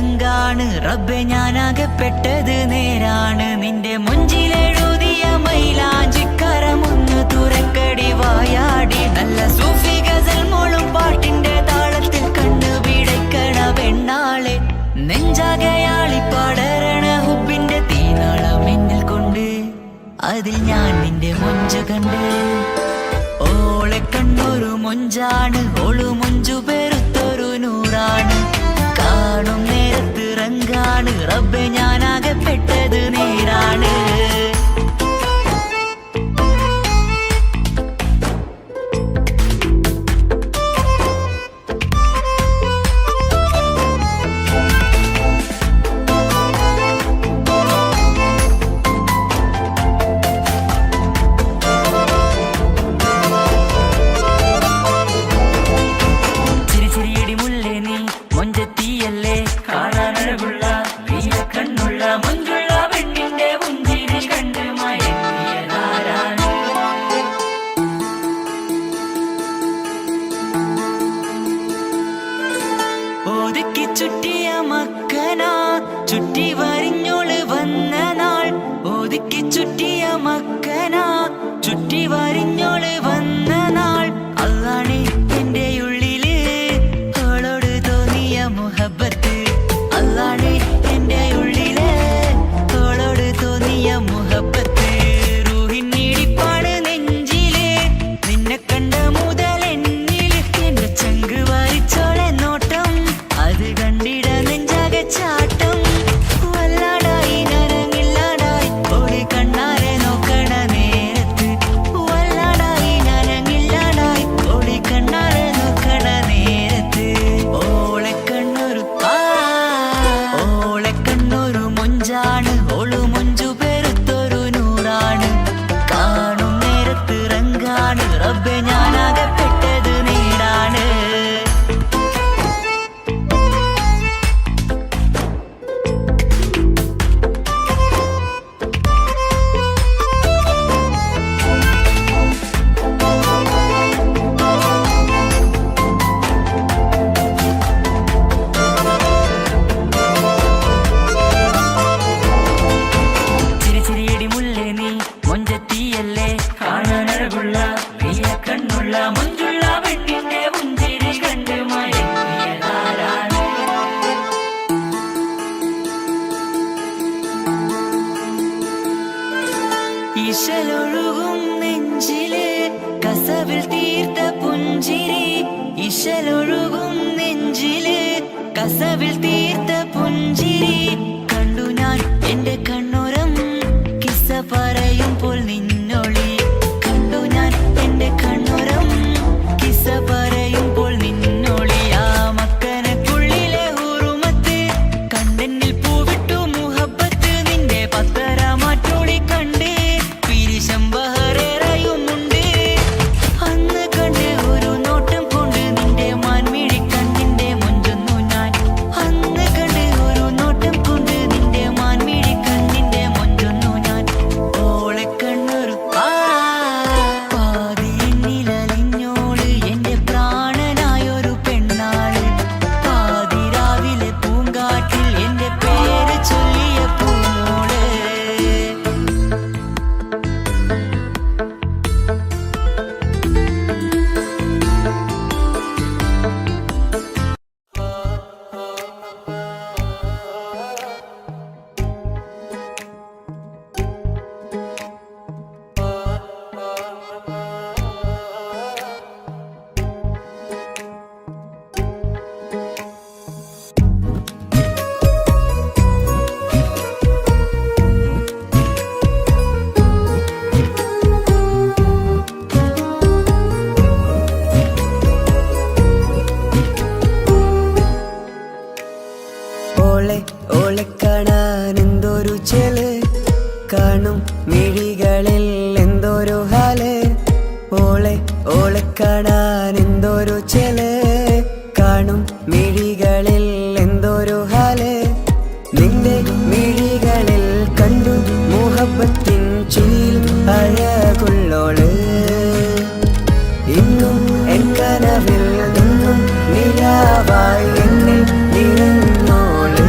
റങ്കാണ് റബ്ബെ ഞാനാകപ്പെട്ടത് നേരാണ് നിന്റെ മുഞ്ചിലെഴുതിയ മൈലാഞ്ചിക്കരമൊന്ന് തുറക്കടി വായാടി നല്ല സൂഫി ഗസൽ മോളും പാട്ടിന്റെ താളത്തിൽ കണ്ണു പിടയ്ക്കണ പെണ്ണാളെ നെഞ്ചാകയാളി പടരണ ഹുബിന്റെ തീനാളം എന്നിൽ കൊണ്ട് അതിൽ ഞാൻ നിന്റെ മൊഞ്ചു കണ്ട് ഓളെ കണ്ണൊരു മൊഞ്ചാണ് ഓളു മൊഞ്ചു പെരുത്തൊരു നൂറാണ് കാണും നേരത്ത് റങ്കാണ് റബ്ബെ ഞാനാകപ്പെട്ടത് നേരാണ് ഒതുക്കി ചുറ്റിയ മക്കന ചുറ്റി വരിഞ്ഞോള് വന്ന നാൾ ഒതുക്കി ചുറ്റിയ മക്കന ചുറ്റി വരിഞ്ഞോള് വന്ന നാൾ അതാണ് എന്റെ ഉള്ളില് അവളോട് തോന്നിയ മുഹബത്ത് അതാണ് എന്റെ ഉള്ളില് അവളോട് തോന്നിയ മുഹബത്ത് റൂഹിന്നിടിപ്പാണ് നെഞ്ചില് നിന്നെ കണ്ട മുതൽ എന്നില് എന്റെ ചങ്ക് വാരിച്ചോളെ നോട്ടം അത് കണ്ടിട നെഞ്ചാകെ ചാട്ടം വല്ലാടായി നനങ്ങില്ലാടായി ഓടി കണ്ണാരെ നോക്കണ നേരത്ത് വല്ലാടായി നനങ്ങില്ലാടായി ഓടി കണ്ണാരെ നോക്കണ നേരത്ത് ഓളെ കണ്ണൊരു മൊഞ്ചാണ് ഓളു മൊഞ്ചു പെരുത്തൊരു നൂറാണ് കാണും നേരത്ത് റങ്കാണ് റബ്ബെ ഞാനാകപ്പെട്ടത് നേരാണ് ചിരിച്ചിരിയടി മുല്ലേ നീ മൊഞ്ചത്തിയല്ലേ കാണാനഴകുള്ള നീയ കണ്ണുള്ള മൊഞ്ചുള്ള പെണ്ണിന്റെ മുഞ്ചിരി കണ്ട് മയങ്ങിയതാരാണ് ഇശലൊഴുകും നെഞ്ചില് കസവിൽ തീർത്ത പുഞ്ചിരി ഇശലൊഴുകും നെഞ്ചില് കസവിൽ തീർത്ത പുഞ്ചിരി കണ്ടു ഞാൻ എന്റെ കണ്ണുരം കിസ്സ പറയുമ്പോൾ നിന്നൊളി കണ്ടു ഞാൻ എന്റെ കണ്ണുരം കിസ്സ പറയുമ്പോൾ നിന്നൊളി ആ മക്കനക്കുള്ളിലെ ഹുറുമത്ത് കണ്ടെന്നിൽ പൂവിട്ടു മുഹബത്ത് നിന്റെ പത്തര മാറ്റോളി കണ്ട് പിരിശം ബഹറേറയുമുണ്ട് അന്ന് കണ്ട് ഒരു നോട്ടം കൊണ്ട് നിന്റെ മാൻമിഴി കണ്ണിന്റെ മൊഞ്ചൊന്നു ഞാൻ അന്ന് കണ്ട് ഒരു നോട്ടം കൊണ്ട് നിന്റെ മാൻമിഴി കണ്ണിന്റെ മൊഞ്ചൊന്നു ഞാൻ ഓളെ കണ്ണൊരു പാതി എന്നിലലിഞ്ഞോള് എന്റെ പ്രാണനായൊരു പെണ്ണാള് പാതി രാവിലെ പൂങ്കാറ്റിൽ എന്റെ പേര് ചൊല്ലിയ പൂമോള് ഓളെ കാണാൻ എന്തൊരു ചെല് കാണും മിഴികളിൽ എന്തൊരു ഹാല് ഓളെ കാണാൻ എന്തൊരു ചെല് കാണും മിഴികളിൽ എന്തൊരു ഹാല് നിന്റെ മിഴികളിൽ കണ്ടു മുഹബത്തിൻ ചിൽ അഴകുള്ളോള് ഇന്നും എൻ കനവിൽ നിന്നും നിലാവായി എന്നിൽ നിറഞ്ഞോള്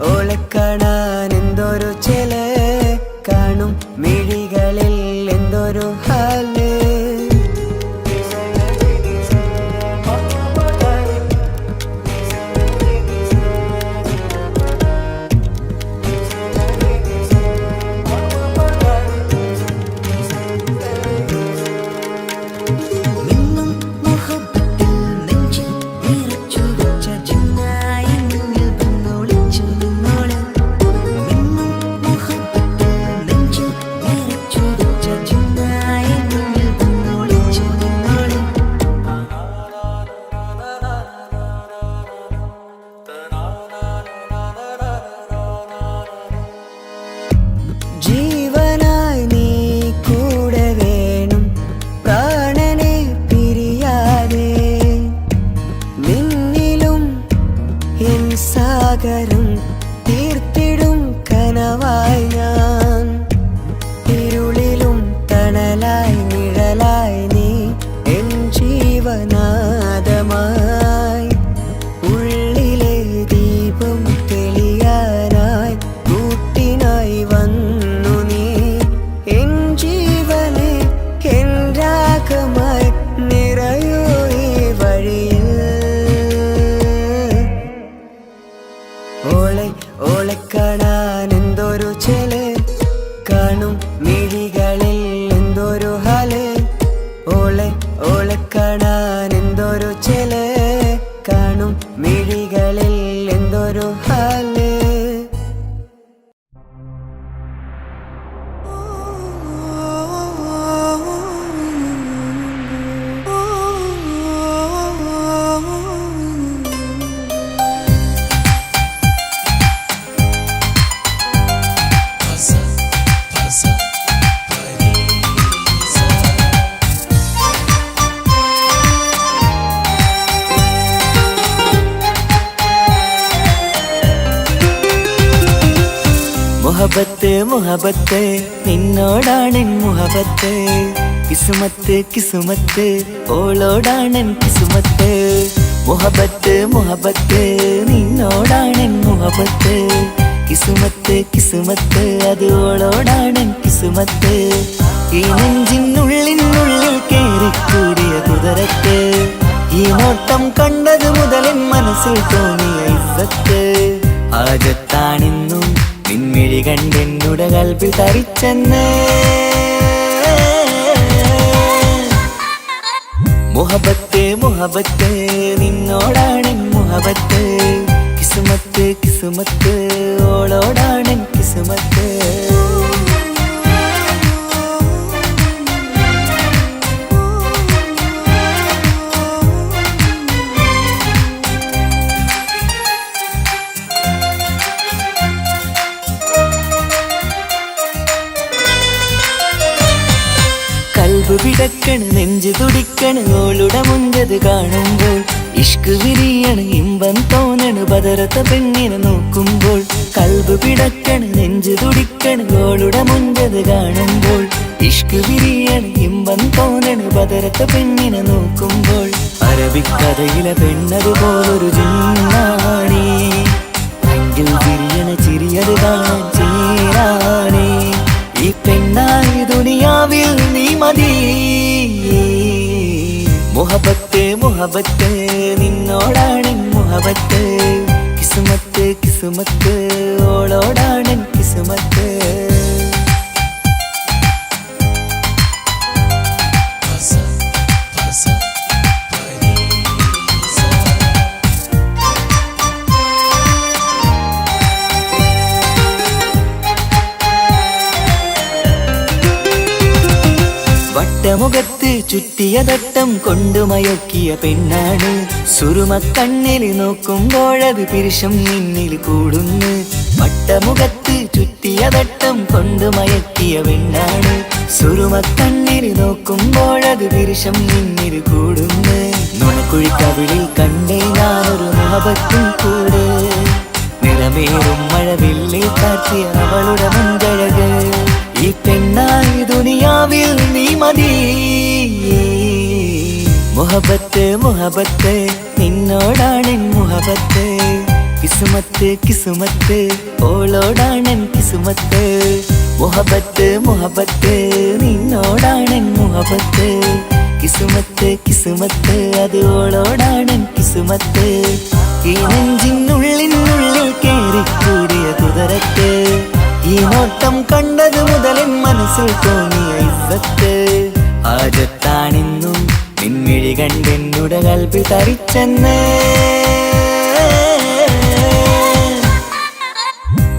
ഓളെ കാണാൻ എന്തൊരു ചില കാണും മിഴികളിൽ എന്തൊരു ഹാല് ജീവനായി നീ കൂടെ വേണം പ്രാണനെ പിരിയാതെ നിന്നിലും എൻ സാഗരം തീർത്തിടും കനവായി ഞാൻ ഇരുളിലും തണലായി നിഴലായി നീ എൻ ജീവനാദമായി ഉള്ളിലെ ദീപം തെളിയാനായി കൂട്ടിനായി വന്നു നീ എൻ ജീവനെ എൻ രാഗമായി നിറയൂ ഈ വഴിയിൽ ഓളെ കാണാൻ എന്തൊരു ചില കാണും മിഴികളിൽ എന്തൊരു ഹാല് ഓളെ കാണാൻ എന്തൊരു ചില കാണും മിഴികളിൽ എന്തൊരു ഹാല് മുഹബത്ത് മുഹബത്ത് നിന്നോടാണെൻ മുഹബത്ത് കിസുമത്ത് കിസുമത്ത് ഓളോടാണെൻ കിസുമത്ത് മുഹബത്ത് മുഹബത്ത് നിന്നോടാണെൻ മുഹബത്ത് കിസുമത്ത് കിസുമത്ത് അത് ഓളോടാണെൻ കിസുമത്ത് ഈ നെഞ്ചിനുള്ളിനുള്ളിൽ കേറിക്കൂടിയ കുതിരത്ത് ഈ നോട്ടം കണ്ടത് മുതലൻ മനസ്സിൽ തോന്നിയ ഇസ്സത്ത് ആകത്താണെന്നും നിൻമിഴി കണ്ടെന്നുടെ കൽപ്പിൽ തരിച്ചെന്ന് മുഹബത്ത് മുഹബത്ത് നിന്നോടാണെൻ മുഹബത്ത് കിസുമത്ത് കിസുമത്ത് ഓളോടാണെൻ കിസുമത്ത് കൽബ് പിടക്കണ് നെഞ്ചു തുടിക്കണ് ഓളുടെ മുഞ്ചത് കാണുമ്പോൾ ഇഷ്ക് വിരിയണ് ഇമ്പം തോന്നണ് ബദറത്ത പെണ്ണിനെ നോക്കുമ്പോൾ കൽബ് പിടക്കണ് നെഞ്ചു തുടിക്കണ് ഓളുടെ മുഞ്ചത് കാണുമ്പോൾ ഇഷ്ക് വിരിയണ് ഇമ്പം തോന്നണ് ബദറത്ത പെണ്ണിനെ നോക്കുമ്പോൾ അറബിക്കഥയിലെ പെണ്ണതുപോലൊരു ജിന്നാണി അങ്കിൽ വിരിയണ ചിരിയത് കാണാൻ ചേരാണി ഈ പെണ്ണായി ദുനിയാവിൽ നീ മതി മുഹബത്ത് മുഹബത്ത് നിന്നോടാണെൻ മുഹബത്ത് കിസുമത്ത് കിസുമത്ത് ഓളോടാണെൻ കിസുമത്ത് വട്ടമുഖത്ത് ചുറ്റിയ തട്ടം കൊണ്ടുമയക്കിയ പെണ്ണാണ് സുറുമക്കണ്ണിൽ നോക്കുമ്പോഴത് പിരിശം നിന്നിൽ കൂടുന്നു വട്ടമുഖത്ത് ചുറ്റിയ തട്ടം കൊണ്ടുമയക്കിയ പെണ്ണാണ് സുറുമക്കണ്ണിൽ നോക്കുമ്പോഴത് പിരിശം നിന്നിൽ കൂടുന്നു നുണക്കുഴിക്കവിളിൽ കണ്ടേ ഞാനൊരു മുഹബത്തും കൂടെ നിറമേറും മഴവില്ലിൽ കാറ്റിയ അവളുടെ മുൻകഴക് ഈ പെണ്ണായി ദുനിയാവിൽ നീ മതി മുഹബത്ത് മുഹബത്ത് നിന്നോടാണെൻ മുഹബത്ത് കിസുമത്ത് കിസുമത്ത് ഓളോടാണൻ കിസുമത്ത് മുഹബത്ത് മുഹബത്ത് നിന്നോടാണൻ മുഹബത്ത് കിസുമത്ത് കിസുമത്ത് അത് ഓളോടാണൻ കിസുമത്ത് ഈ നെഞ്ചിനുള്ളിനുള്ളിൽ കേറിക്കൂടിയ കുതിരത്ത് ഈ നോട്ടം കണ്ടത് മുതലൻ മനസ്സിൽ തോന്നിയ ഇസ്സത്ത് ആജത്താണിന്നും നിൻമിഴി കണ്ടെന്നുടെ കൽബിൽ തരിച്ചെന്ന്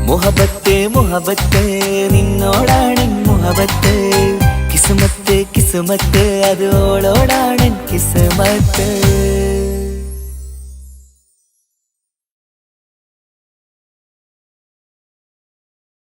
മുഹബത്ത് മുഹബത്ത് നിന്നോടാണൻ മുഹബത്ത് കിസുമത്ത് കിസുമത്ത് അത് ഓളോടാണൻ കിസുമത്ത്